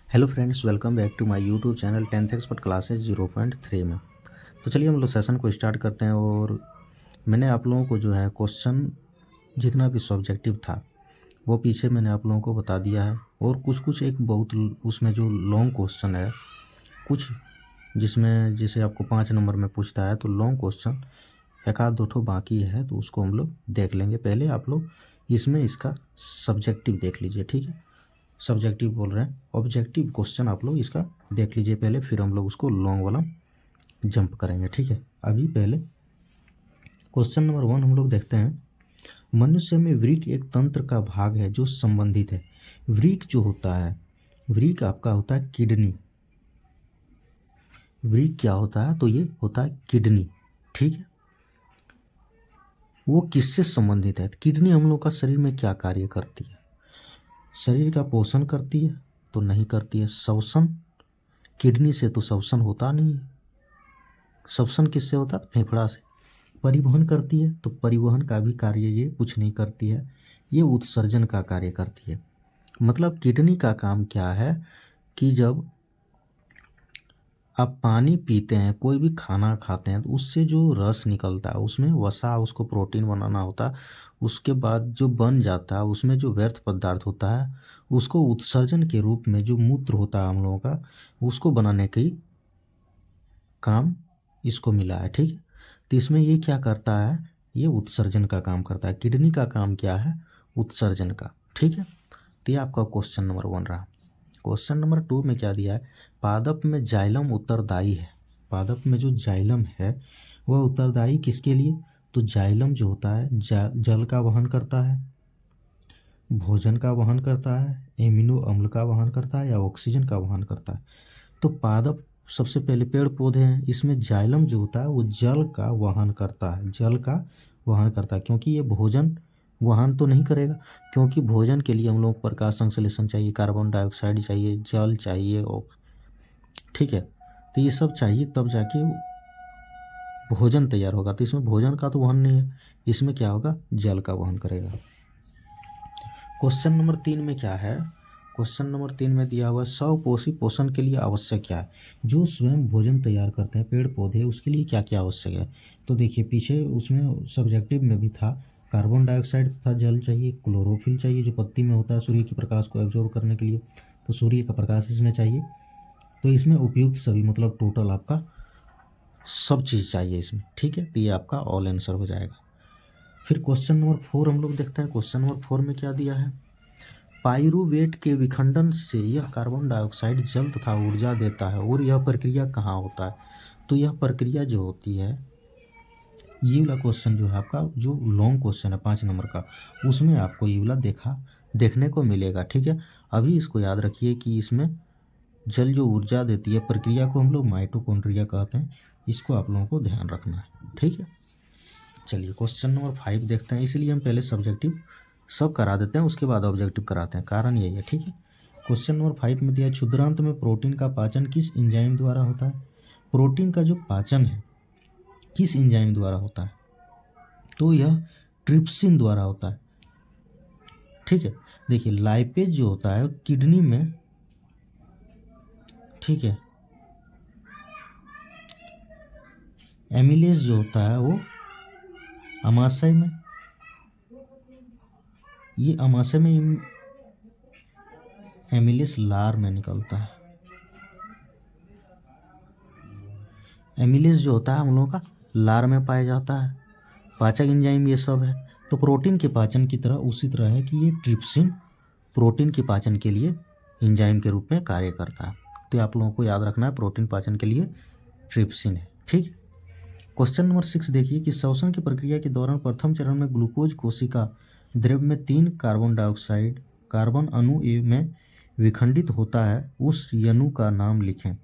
Hello friends, welcome back to my YouTube channel 10th expert classes 0.3 में। तो चलिए हम लोग सेशन को स्टार्ट करते हैं। और मैंने आप लोगों को जो है क्वेश्चन जितना भी सब्जेक्टिव था वो पीछे मैंने आप लोगों को बता दिया है। और कुछ कुछ एक बहुत उसमें जो लॉन्ग क्वेश्चन है, कुछ जिसमें जैसे आपको 5 नंबर में पूछता है तो लॉन्ग क्वेश्चन एक आध दो ठो बाकी है, तो उसको हम लोग देख लेंगे। पहले आप लोग इसमें इसका सब्जेक्टिव देख लीजिए, ठीक है। सब्जेक्टिव बोल रहे हैं, ऑब्जेक्टिव क्वेश्चन आप लोग इसका देख लीजिए पहले, फिर हम लोग उसको लॉन्ग वाला जंप करेंगे, ठीक है। अभी पहले क्वेश्चन नंबर 1 हम लोग देखते हैं। मनुष्य में वृक्क एक तंत्र का भाग है जो संबंधित है। वृक्क जो होता है, वृक्क आपका होता है किडनी। वृक्क क्या होता है? तो ये होता है किडनी, ठीक है। वो किससे संबंधित है? किडनी हम लोग का शरीर में क्या कार्य करती है? शरीर का पोषण करती है? तो नहीं करती है। श्वसन, किडनी से तो श्वसन होता नहीं है। श्वसन किससे होता है? फेफड़ा से। परिवहन करती है? तो परिवहन का भी कार्य ये कुछ नहीं करती है, ये उत्सर्जन का कार्य करती है। मतलब किडनी का काम क्या है कि जब आप पानी पीते हैं, कोई भी खाना खाते हैं, तो उससे जो रस निकलता है उसमें वसा, उसको प्रोटीन बनाना होता है। उसके बाद जो बन जाता है उसमें जो व्यर्थ पदार्थ होता है उसको उत्सर्जन के रूप में जो मूत्र होता है हम लोगों का, उसको बनाने की काम इसको मिला है, ठीक है। तो इसमें ये क्या करता है? ये उत्सर्जन का काम करता है। किडनी का काम क्या है? उत्सर्जन का, ठीक है। तो ये आपका क्वेश्चन नंबर 1 रहा। क्वेश्चन नंबर 2 में क्या दिया है? पादप में जाइलम उत्तरदायी है। पादप में जो जाइलम है वह उत्तरदायी किसके लिए? तो जाइलम जो होता है जल का वहन करता है, भोजन का वहन करता है, एमिनो अम्ल का वहन करता है, या ऑक्सीजन का वहन करता है। तो पादप सबसे पहले पेड़ पौधे हैं, इसमें जाइलम जो होता है वो जल का वहन करता है, जल का वहन करता है। क्योंकि ये भोजन वहन तो नहीं करेगा, क्योंकि भोजन के लिए हम लोग प्रकाश संश्लेषण चाहिए, कार्बन डाइऑक्साइड चाहिए, जल चाहिए, ठीक है। तो ये सब चाहिए तब जाके भोजन तैयार होगा। तो इसमें भोजन का तो वहन नहीं है, इसमें क्या होगा? जल का वहन करेगा। क्वेश्चन नंबर 3 में क्या है? क्वेश्चन नंबर 3 में दिया हुआ है स्वपोषी पोषण के लिए आवश्यक क्या है? जो स्वयं भोजन तैयार करते हैं पेड़ पौधे, उसके लिए क्या क्या आवश्यक है? तो देखिए पीछे उसमें सब्जेक्टिव में भी था, कार्बन डाइऑक्साइड तथा जल चाहिए, क्लोरोफिल चाहिए जो पत्ती में होता है सूर्य के प्रकाश को एब्जॉर्ब करने के लिए, तो सूर्य का प्रकाश इसमें चाहिए। तो इसमें उपयुक्त सभी, मतलब टोटल आपका सब चीज़ चाहिए इसमें, ठीक है। तो ये आपका ऑल आंसर हो जाएगा। फिर क्वेश्चन नंबर 4 हम लोग देखते हैं। क्वेश्चन नंबर 4 में क्या दिया है? पाइरूवेट के विखंडन से यह कार्बन डाइऑक्साइड जल तथा ऊर्जा देता है, और यह प्रक्रिया कहाँ होता है? तो यह प्रक्रिया जो होती है, ये वाला क्वेश्चन जो है आपका, जो लॉन्ग क्वेश्चन है 5 नंबर का, उसमें आपको ये वाला देखने को मिलेगा, ठीक है। अभी इसको याद रखिए कि इसमें जल जो ऊर्जा देती है, प्रक्रिया को हम लोग माइटोकॉन्ड्रिया कहते हैं, इसको आप लोगों को ध्यान रखना है, ठीक है। चलिए क्वेश्चन नंबर 5 देखते हैं। इसलिए हम पहले सब्जेक्टिव सब करा देते हैं, उसके बाद ऑब्जेक्टिव कराते हैं, कारण यही है, ठीक है। क्वेश्चन नंबर 5 में दिया है, क्षुद्रांत में प्रोटीन का पाचन किस एंजाइम द्वारा होता है? प्रोटीन का जो पाचन है किस एंजाइम द्वारा होता है? तो यह ट्रिप्सिन द्वारा होता है, ठीक है। देखिए लाइपेज जो होता है किडनी में, ठीक है। एमिलेज जो होता है वो अमाशय में, ये अमाशय में एमिलेस लार में निकलता है। एमिलेस जो होता है हम लोगों का लार में पाया जाता है। पाचक एंजाइम ये सब है। तो प्रोटीन के पाचन की तरह उसी तरह है कि ये ट्रिप्सिन प्रोटीन के पाचन के लिए एंजाइम के रूप में कार्य करता है। तो आप लोगों को याद रखना है, प्रोटीन पाचन के लिए ट्रिप्सिन है, ठीक। क्वेश्चन नंबर 6 देखिए कि श्वसन की प्रक्रिया के दौरान प्रथम चरण में ग्लूकोज कोशिका द्रव्य में 3 कार्बन डाइऑक्साइड कार्बन अणु में विखंडित होता है, उस अणु का नाम लिखें।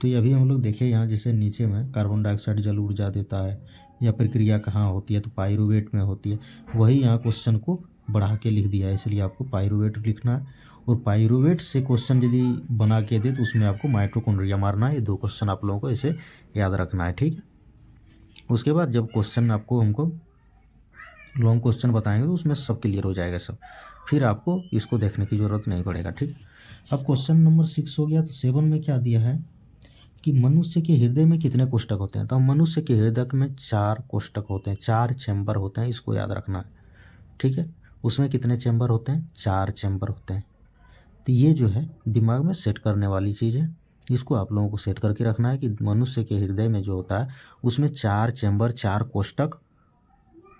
तो ये अभी हम लोग देखें यहाँ, जैसे नीचे में कार्बन डाइऑक्साइड जल ऊर्जा देता है, या प्रक्रिया कहाँ होती है? तो पाइरूवेट में होती है। वही यहाँ क्वेश्चन को बढ़ा के लिख दिया है, इसलिए आपको पाइरूवेट लिखना है। और पाइरूवेट से क्वेश्चन यदि बना के दे तो उसमें आपको माइटोकॉन्ड्रिया मारना है। ये 2 क्वेश्चन आप लोगों को ऐसे याद रखना है, ठीक है। उसके बाद जब क्वेश्चन आपको हमको लॉन्ग क्वेश्चन बताएंगे तो उसमें सब क्लियर हो जाएगा सब, फिर आपको इसको देखने की ज़रूरत नहीं पड़ेगा, ठीक। अब क्वेश्चन नंबर 6 हो गया। तो 7 में क्या दिया है कि मनुष्य के हृदय में कितने कोष्ठक होते हैं। तो मनुष्य के हृदय में 4 कोष्ठक होते हैं, 4 चैम्बर होते हैं, इसको याद रखना है, ठीक है। उसमें कितने चैम्बर होते हैं, 4 चैम्बर होते हैं। तो ये जो है दिमाग में सेट करने वाली चीज़ है, इसको आप लोगों को सेट करके रखना है कि मनुष्य के हृदय में जो होता है उसमें 4 चैम्बर, 4 कोष्ठक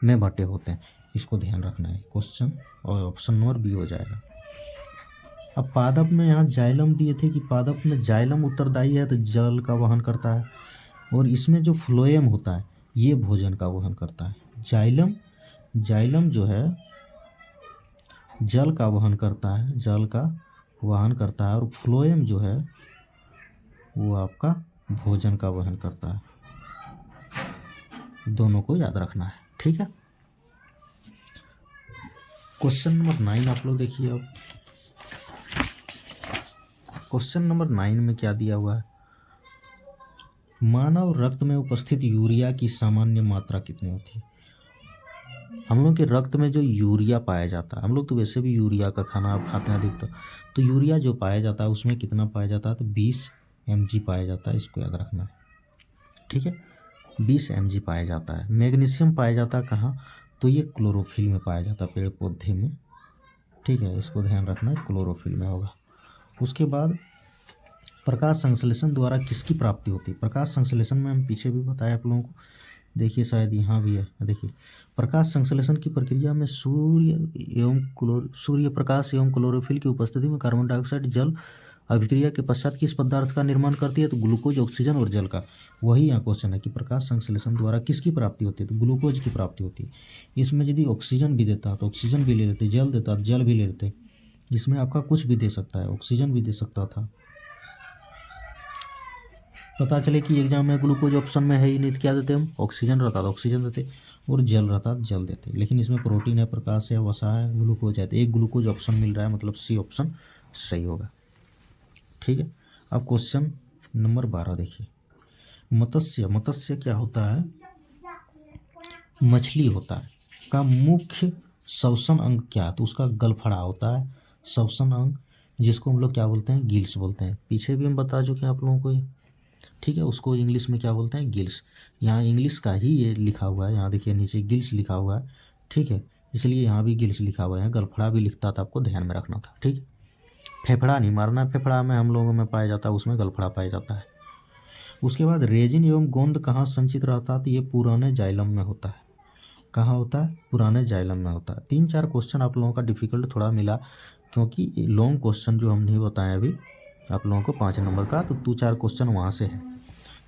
में बटे होते हैं, इसको ध्यान रखना है क्वेश्चन, और ऑप्शन नंबर बी हो जाएगा। अब पादप में यहाँ जाइलम दिए थे कि पादप में जाइलम उत्तरदायी है, तो जल का वहन करता है, और इसमें जो फ्लोएम होता है ये भोजन का वहन करता है। जाइलम जो है जल का वहन करता है, जल का वहन करता है, और फ्लोएम जो है वो आपका भोजन का वहन करता है। दोनों को याद रखना है, ठीक है। क्वेश्चन नंबर 9 आप लोग देखिए। अब क्वेश्चन नंबर 9 में क्या दिया हुआ है, मानव रक्त में उपस्थित यूरिया की सामान्य मात्रा कितनी होती है। हम लोग के रक्त में जो यूरिया पाया जाता है, हम लोग तो वैसे भी यूरिया का खाना आप खाते हैं अधिकतर, तो यूरिया जो पाया जाता है उसमें कितना पाया जाता है, तो 20 mg पाया जाता है, इसको याद रखना है, ठीक है। 20 mg पाया जाता है। मैग्नीशियम पाया जाता है कहाँ, तो ये क्लोरोफिल में पाया जाता है, पेड़ पौधे में, ठीक है, इसको ध्यान रखना है, क्लोरोफिल में होगा। उसके बाद प्रकाश संश्लेषण द्वारा किसकी प्राप्ति होती है। प्रकाश संश्लेषण में हम पीछे भी बताया आप लोगों को, देखिए शायद यहाँ भी है, देखिए प्रकाश संश्लेषण की प्रक्रिया में सूर्य प्रकाश एवं क्लोरोफिल की उपस्थिति में कार्बन डाइऑक्साइड जल अभिक्रिया के पश्चात किस पदार्थ का निर्माण करती है, तो ग्लूकोज, ऑक्सीजन और जल का। वही यहाँ क्वेश्चन है कि प्रकाश संश्लेषण द्वारा किसकी प्राप्ति होती है, तो ग्लूकोज की प्राप्ति होती है। इसमें यदि ऑक्सीजन भी देता तो ऑक्सीजन भी ले लेते, जल देता तो जल भी ले लेते, इसमें आपका कुछ भी दे सकता है, ऑक्सीजन भी दे सकता था। पता चले कि एग्जाम में ग्लूकोज ऑप्शन में है ही नहीं, तो क्या देते हम, ऑक्सीजन रहता तो ऑक्सीजन देते, और जल रहता तो जल देते, लेकिन इसमें प्रोटीन है, प्रकाश है, वसा है, ग्लूकोज है, तो एक ग्लूकोज ऑप्शन मिल रहा है, मतलब सी ऑप्शन सही होगा, ठीक है। अब क्वेश्चन नंबर 12 देखिए। मत्स्य क्या होता है, मछली होता है, का मुख्य श्वसन अंग क्या है, तो उसका गलफड़ा होता है श्वसन अंग, जिसको हम लोग क्या बोलते हैं, गिल्स बोलते हैं। पीछे भी हम बता चुके हैं आप लोगों को, ठीक है। उसको इंग्लिश में क्या बोलते हैं, गिल्स। यहाँ इंग्लिश का ही ये लिखा हुआ है, यहाँ देखिए नीचे गिल्स लिखा हुआ है, ठीक है, इसलिए यहाँ भी गिल्स लिखा हुआ है। गलफड़ा भी लिखता था, आपको ध्यान में रखना था, ठीक है। फेफड़ा नहीं मारना, फेफड़ा में हम लोगों में पाया जाता है, उसमें गलफड़ा पाया जाता है। उसके बाद रेजिन एवं गोंद कहाँ संचित रहता है, तो ये पुराने जाइलम में होता है। कहाँ होता है, पुराने जाइलम में होता है। 3-4 क्वेश्चन आप लोगों का डिफिकल्ट थोड़ा मिला, क्योंकि लॉन्ग क्वेश्चन जो हम नहीं बताएं अभी आप लोगों को 5 नंबर का, तो 2-4 क्वेश्चन वहाँ से है,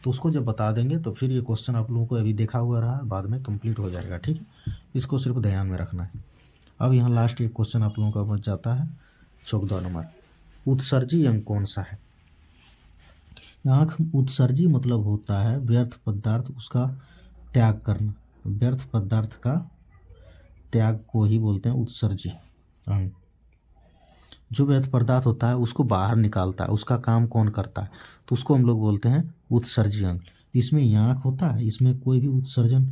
तो उसको जब बता देंगे तो फिर ये क्वेश्चन आप लोगों को अभी देखा हुआ रहा, बाद में कंप्लीट हो जाएगा, ठीक है। इसको सिर्फ ध्यान में रखना है। अब यहाँ लास्ट एक क्वेश्चन आप लोगों का बच जाता है 14 नंबर। उत्सर्जी अंग कौन सा है। आँख उत्सर्जी मतलब होता है व्यर्थ पदार्थ उसका त्याग करना, व्यर्थ पदार्थ का त्याग को ही बोलते हैं उत्सर्जी अंग। जो व्यर्थ पदार्थ होता है उसको बाहर निकालता है, उसका काम कौन करता है, तो उसको हम लोग बोलते हैं उत्सर्जी अंग। इसमें आँख होता है, इसमें कोई भी उत्सर्जन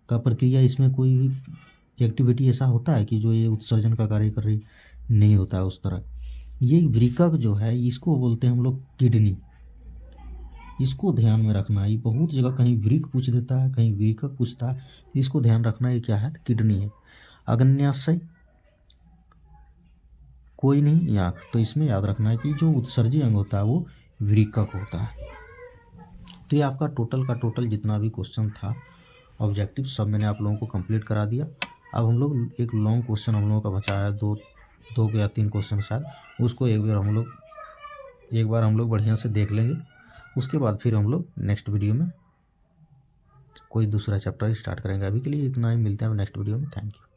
का प्रक्रिया, इसमें कोई भी एक्टिविटी ऐसा होता है कि जो ये उत्सर्जन का कार्य कर रही, नहीं होता है उस तरह। ये वृकक जो है इसको बोलते हैं हम लोग किडनी, इसको ध्यान में रखना है। ये बहुत जगह कहीं वृक पूछ देता है, कहीं वृकक पूछता है, इसको ध्यान रखना है, क्या है, किडनी है। अग्न्याशय कोई नहीं, आँख, तो इसमें याद रखना है कि जो उत्सर्जी अंग होता है वो वृकक होता है। तो ये आपका टोटल का टोटल जितना भी क्वेश्चन था ऑब्जेक्टिव सब मैंने आप लोगों को कंप्लीट करा दिया। अब हम लोग एक लॉन्ग क्वेश्चन हम लोगों का बचा है, दो या 3 क्वेश्चन शायद, उसको एक बार हम लोग बढ़िया से देख लेंगे। उसके बाद फिर हम लोग नेक्स्ट वीडियो में कोई दूसरा चैप्टर स्टार्ट करेंगे। अभी के लिए इतना ही, मिलते हैं नेक्स्ट वीडियो में। Thank you.